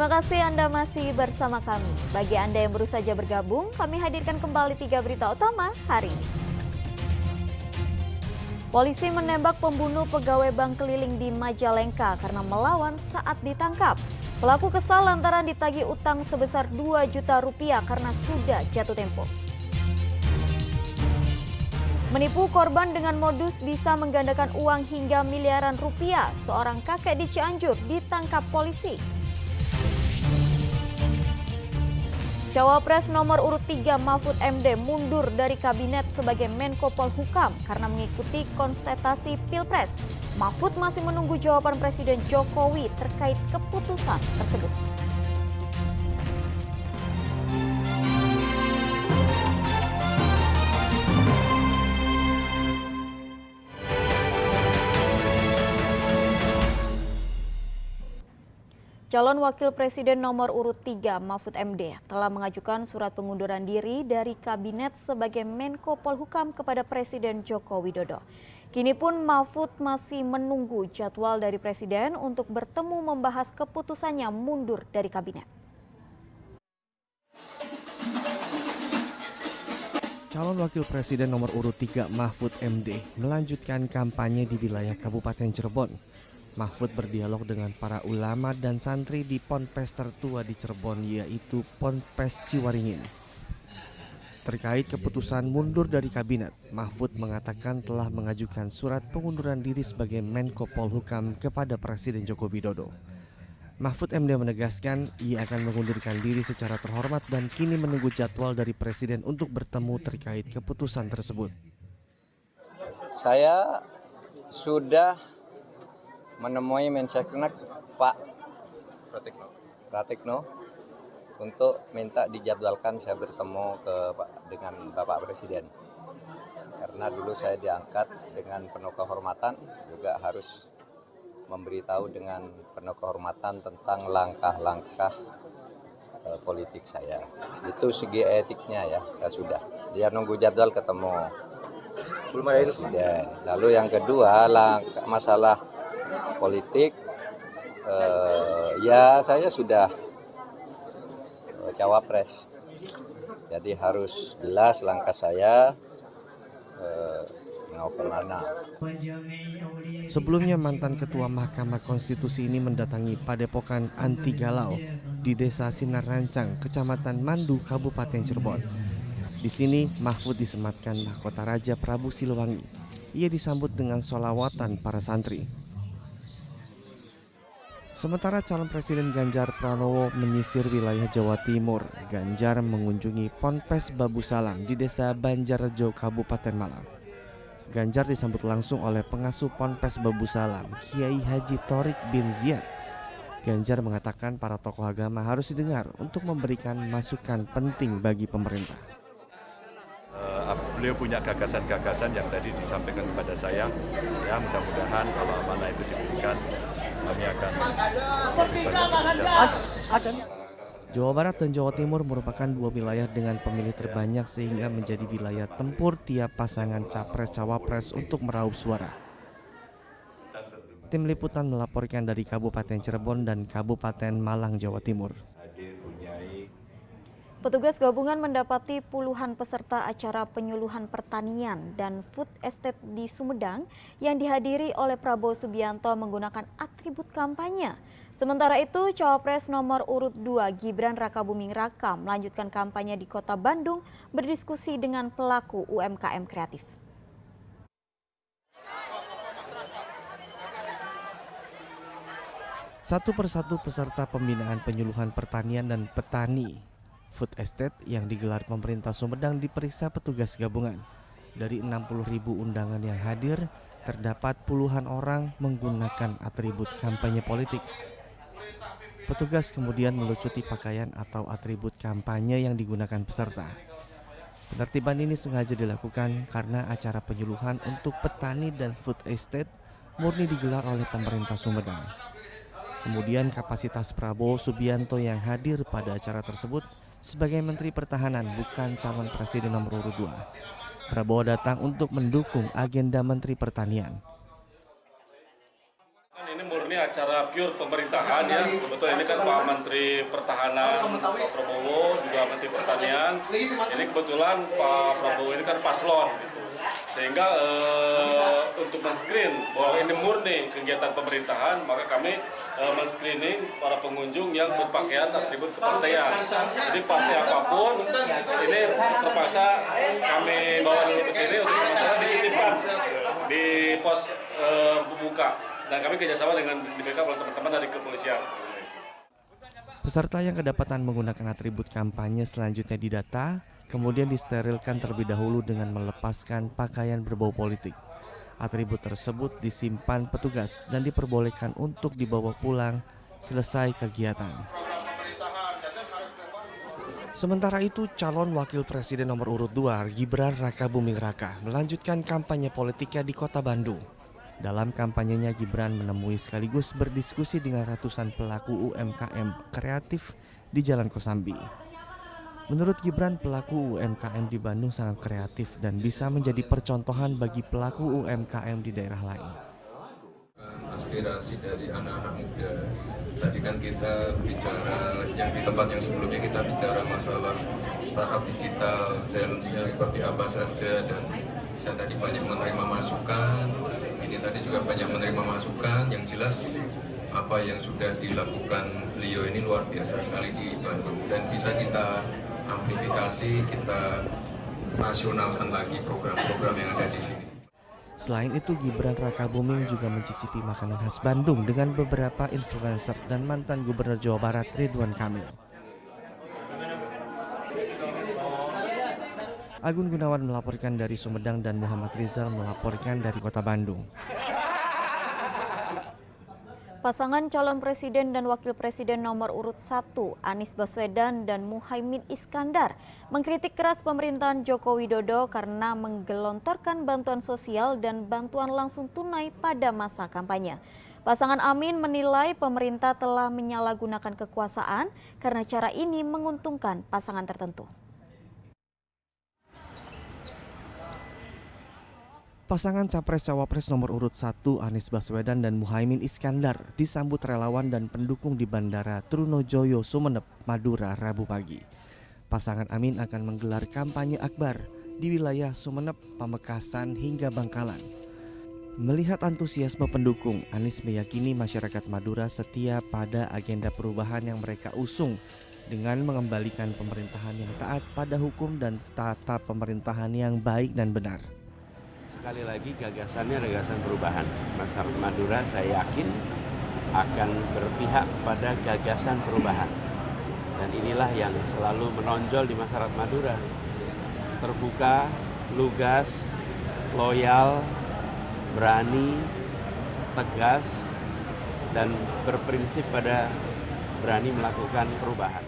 Terima kasih Anda masih bersama kami. Bagi Anda yang baru saja bergabung, kami hadirkan kembali 3 berita utama hari ini. Polisi menembak pembunuh pegawai bank keliling di Majalengka karena melawan saat ditangkap. Pelaku kesal lantaran ditagih utang sebesar 2 juta rupiah karena sudah jatuh tempo. Menipu korban dengan modus bisa menggandakan uang hingga miliaran rupiah. Seorang kakek di Cianjur ditangkap polisi. Cawapres nomor urut 3 Mahfud MD mundur dari kabinet sebagai Menko Polhukam karena mengikuti kontestasi Pilpres. Mahfud masih menunggu jawaban Presiden Jokowi terkait keputusan tersebut. Calon Wakil Presiden nomor urut 3 Mahfud MD telah mengajukan surat pengunduran diri dari kabinet sebagai Menko Polhukam kepada Presiden Joko Widodo. Kini pun Mahfud masih menunggu jadwal dari Presiden untuk bertemu membahas keputusannya mundur dari kabinet. Calon Wakil Presiden nomor urut 3 Mahfud MD melanjutkan kampanye di wilayah Kabupaten Cirebon. Mahfud berdialog dengan para ulama dan santri di Ponpes tertua di Cirebon, yaitu Ponpes Ciwaringin. Terkait keputusan mundur dari kabinet, Mahfud mengatakan telah mengajukan surat pengunduran diri sebagai Menko Polhukam kepada Presiden Joko Widodo. Mahfud MD menegaskan ia akan mengundurkan diri secara terhormat dan kini menunggu jadwal dari Presiden untuk bertemu terkait keputusan tersebut. Saya sudah menemui Menseknek Pak Pratikno untuk minta dijadwalkan saya bertemu dengan Bapak Presiden. Karena dulu saya diangkat dengan penuh kehormatan, juga harus memberitahu dengan penuh kehormatan tentang langkah-langkah politik saya. Itu segi etiknya ya, saya sudah. Dia nunggu jadwal ketemu Presiden. Lalu yang kedua, masalah politik, ya saya sudah cawapres, jadi harus jelas langkah saya mau kemana. Sebelumnya mantan Ketua Mahkamah Konstitusi ini mendatangi Padepokan Anti Galau di Desa Sinar Rancang, Kecamatan Mandu, Kabupaten Cirebon. Di sini Mahfud disematkan mahkota Raja Prabu Siliwangi. Ia disambut dengan sholawatan para santri. Sementara calon Presiden Ganjar Pranowo menyisir wilayah Jawa Timur, Ganjar mengunjungi Ponpes Babu Salam di Desa Banjarrejo, Kabupaten Malang. Ganjar disambut langsung oleh pengasuh Ponpes Babu Salam, Kiai Haji Thorik bin Ziyad. Ganjar mengatakan para tokoh agama harus didengar untuk memberikan masukan penting bagi pemerintah. Beliau punya gagasan-gagasan yang tadi disampaikan kepada saya. Ya, mudah-mudahan kalau amanah itu diberikan, kami akan Jawa Barat dan Jawa Timur merupakan dua wilayah dengan pemilih terbanyak sehingga menjadi wilayah tempur tiap pasangan capres-cawapres untuk meraup suara. Tim liputan melaporkan dari Kabupaten Cirebon dan Kabupaten Malang, Jawa Timur. Petugas gabungan mendapati puluhan peserta acara penyuluhan pertanian dan food estate di Sumedang yang dihadiri oleh Prabowo Subianto menggunakan atribut kampanye. Sementara itu, Cawapres nomor urut 2 Gibran Rakabuming Raka melanjutkan kampanye di Kota Bandung berdiskusi dengan pelaku UMKM kreatif. Satu persatu peserta pembinaan penyuluhan pertanian dan petani food estate yang digelar pemerintah Sumedang diperiksa petugas gabungan. Dari 60.000 undangan yang hadir, terdapat puluhan orang menggunakan atribut kampanye politik. Petugas kemudian melucuti pakaian atau atribut kampanye yang digunakan peserta. Penertiban ini sengaja dilakukan karena acara penyuluhan untuk petani dan food estate murni digelar oleh pemerintah Sumedang. Kemudian kapasitas Prabowo Subianto yang hadir pada acara tersebut sebagai Menteri Pertahanan, bukan calon Presiden nomor urut 2. Prabowo datang untuk mendukung agenda Menteri Pertanian. Ini murni acara pure pemerintahan ya. Kebetulan ini kan Pak Menteri Pertahanan Pak Prabowo, juga Menteri Pertanian. Ini kebetulan Pak Prabowo ini kan paslon gitu. Sehingga untuk men-screen bahwa ini murni kegiatan pemerintahan, maka kami men-screening para pengunjung yang berpakaian atribut kepartaian. Jadi partai apapun, ini terpaksa kami bawa dulu ke sini untuk sementara dititipkan di pos pembuka. Dan kami kerjasama dengan di-backup oleh teman-teman dari kepolisian. Peserta yang kedapatan menggunakan atribut kampanye selanjutnya didata, kemudian disterilkan terlebih dahulu dengan melepaskan pakaian berbau politik. Atribut tersebut disimpan petugas dan diperbolehkan untuk dibawa pulang selesai kegiatan. Sementara itu, calon wakil presiden nomor urut 2 Gibran Rakabuming Raka melanjutkan kampanye politiknya di Kota Bandung. Dalam kampanyenya, Gibran menemui sekaligus berdiskusi dengan ratusan pelaku UMKM kreatif di Jalan Kosambi. Menurut Gibran, pelaku UMKM di Bandung sangat kreatif dan bisa menjadi percontohan bagi pelaku UMKM di daerah lain. Aspirasi dari anak-anak muda. Tadi kan kita bicara yang di tempat yang sebelumnya kita bicara masalah startup digital, challenge-nya seperti apa saja, dan saya tadi banyak menerima masukan. Ini tadi juga banyak menerima masukan. Yang jelas apa yang sudah dilakukan beliau ini luar biasa sekali di Bandung dan bisa kita amplifikasi, kita nasionalkan lagi program-program yang ada di sini. Selain itu, Gibran Rakabuming juga mencicipi makanan khas Bandung dengan beberapa influencer dan mantan Gubernur Jawa Barat Ridwan Kamil. Agun Gunawan melaporkan dari Sumedang dan Muhammad Rizal melaporkan dari Kota Bandung. Pasangan calon presiden dan wakil presiden nomor urut 1 Anies Baswedan dan Muhaimin Iskandar mengkritik keras pemerintahan Joko Widodo karena menggelontorkan bantuan sosial dan bantuan langsung tunai pada masa kampanye. Pasangan Amin menilai pemerintah telah menyalahgunakan kekuasaan karena cara ini menguntungkan pasangan tertentu. Pasangan Capres-Cawapres nomor urut 1 Anies Baswedan dan Muhaimin Iskandar disambut relawan dan pendukung di Bandara Trunojoyo, Sumeneb, Madura, Rabu pagi. Pasangan Amin akan menggelar kampanye akbar di wilayah Sumeneb, Pamekasan hingga Bangkalan. Melihat antusiasme pendukung, Anies meyakini masyarakat Madura setia pada agenda perubahan yang mereka usung dengan mengembalikan pemerintahan yang taat pada hukum dan tata pemerintahan yang baik dan benar. Sekali lagi gagasannya gagasan perubahan. Masyarakat Madura saya yakin akan berpihak pada gagasan perubahan. Dan inilah yang selalu menonjol di masyarakat Madura. Terbuka, lugas, loyal, berani, tegas, dan berprinsip pada berani melakukan perubahan.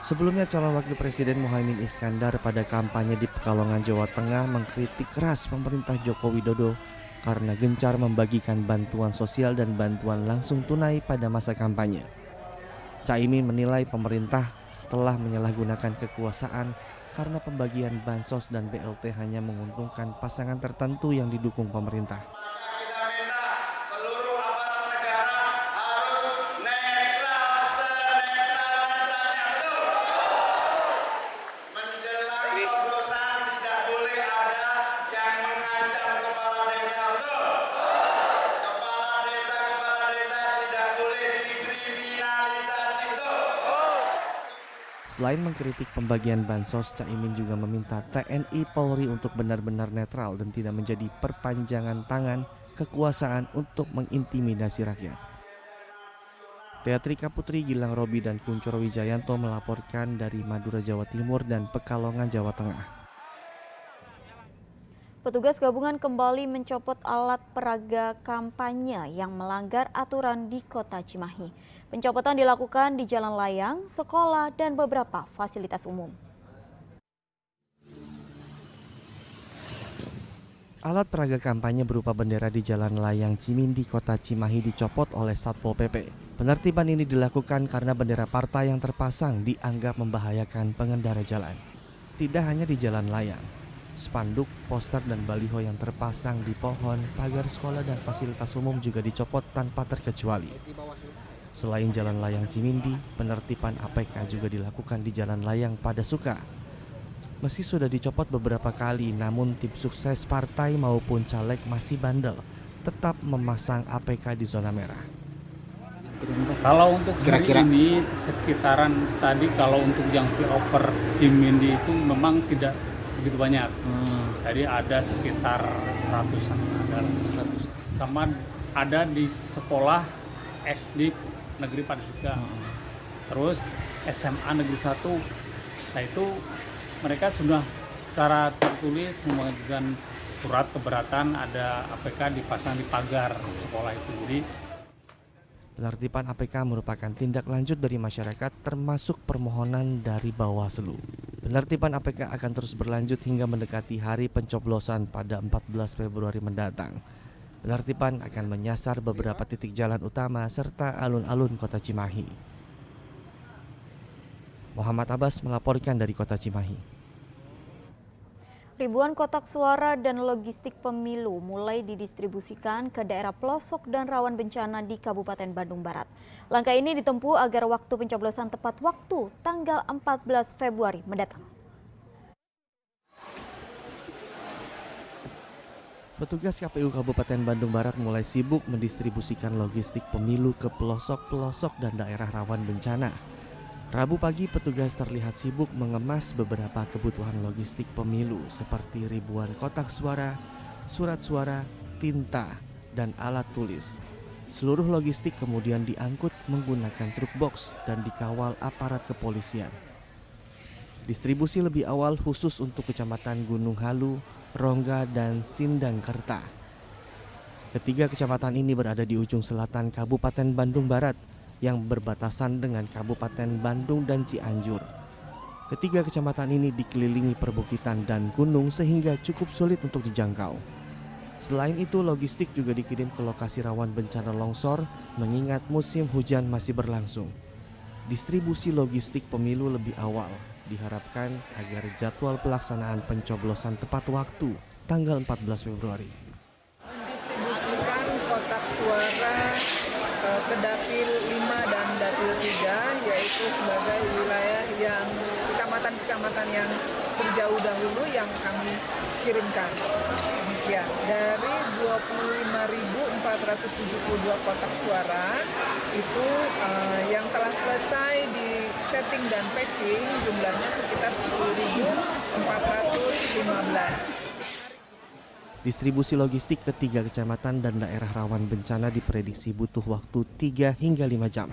Sebelumnya, calon wakil presiden Muhaimin Iskandar pada kampanye di Pekalongan, Jawa Tengah mengkritik keras pemerintah Joko Widodo karena gencar membagikan bantuan sosial dan bantuan langsung tunai pada masa kampanye. Caimin menilai pemerintah telah menyalahgunakan kekuasaan karena pembagian bansos dan BLT hanya menguntungkan pasangan tertentu yang didukung pemerintah. Selain mengkritik pembagian bansos, Caimin juga meminta TNI Polri untuk benar-benar netral dan tidak menjadi perpanjangan tangan kekuasaan untuk mengintimidasi rakyat. Teatrika Putri, Gilang Robi, dan Kuncoro Wijayanto melaporkan dari Madura, Jawa Timur dan Pekalongan, Jawa Tengah. Petugas gabungan kembali mencopot alat peraga kampanye yang melanggar aturan di Kota Cimahi. Pencopotan dilakukan di jalan layang, sekolah, dan beberapa fasilitas umum. Alat peraga kampanye berupa bendera di jalan layang Cimindi, Kota Cimahi dicopot oleh Satpol PP. Penertiban ini dilakukan karena bendera partai yang terpasang dianggap membahayakan pengendara jalan. Tidak hanya di jalan layang, Spanduk, poster, dan baliho yang terpasang di pohon, pagar sekolah, dan fasilitas umum juga dicopot tanpa terkecuali. Selain Jalan Layang Cimindi, penertiban APK juga dilakukan di Jalan Layang Padasuka. Meski sudah dicopot beberapa kali, namun tim sukses partai maupun caleg masih bandel, tetap memasang APK di zona merah. Kalau untuk hari ini sekitaran tadi, kalau untuk yang flyover Cimindi itu memang tidak begitu banyak. Jadi ada sekitar 100-an, sama ada di sekolah SD Negeri Padasuka, terus SMA Negeri 1. Nah itu mereka sudah secara tertulis mengajukan surat keberatan, ada APK dipasang di pagar sekolah itu. Jadi penertiban APK merupakan tindak lanjut dari masyarakat termasuk permohonan dari Bawaslu. Penertiban APK akan terus berlanjut hingga mendekati hari pencoblosan pada 14 Februari mendatang. Penertiban akan menyasar beberapa titik jalan utama serta alun-alun Kota Cimahi. Muhammad Abbas melaporkan dari Kota Cimahi. Ribuan kotak suara dan logistik pemilu mulai didistribusikan ke daerah pelosok dan rawan bencana di Kabupaten Bandung Barat. Langkah ini ditempuh agar waktu pencoblosan tepat waktu tanggal 14 Februari mendatang. Petugas KPU Kabupaten Bandung Barat mulai sibuk mendistribusikan logistik pemilu ke pelosok-pelosok dan daerah rawan bencana. Rabu pagi petugas terlihat sibuk mengemas beberapa kebutuhan logistik pemilu seperti ribuan kotak suara, surat suara, tinta, dan alat tulis. Seluruh logistik kemudian diangkut menggunakan truk box dan dikawal aparat kepolisian. Distribusi lebih awal khusus untuk Kecamatan Gunung Halu, Rongga, dan Sindangkerta. Ketiga kecamatan ini berada di ujung selatan Kabupaten Bandung Barat yang berbatasan dengan Kabupaten Bandung dan Cianjur. Ketiga kecamatan ini dikelilingi perbukitan dan gunung sehingga cukup sulit untuk dijangkau. Selain itu, logistik juga dikirim ke lokasi rawan bencana longsor mengingat musim hujan masih berlangsung. Distribusi logistik pemilu lebih awal diharapkan agar jadwal pelaksanaan pencoblosan tepat waktu tanggal 14 Februari. Mendistribusikan kotak suara ke Dapil 5 dan Dapil 3, yaitu sebagai wilayah yang kecamatan-kecamatan yang terjauh dahulu yang kami kirimkan. Ya, dari 25.472 kotak suara itu yang telah selesai di setting dan packing jumlahnya sekitar 10.415. Distribusi logistik ke 3 kecamatan dan daerah rawan bencana diprediksi butuh waktu 3 hingga 5 jam.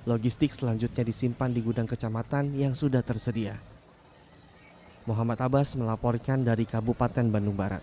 Logistik selanjutnya disimpan di gudang kecamatan yang sudah tersedia. Muhammad Abbas melaporkan dari Kabupaten Bandung Barat.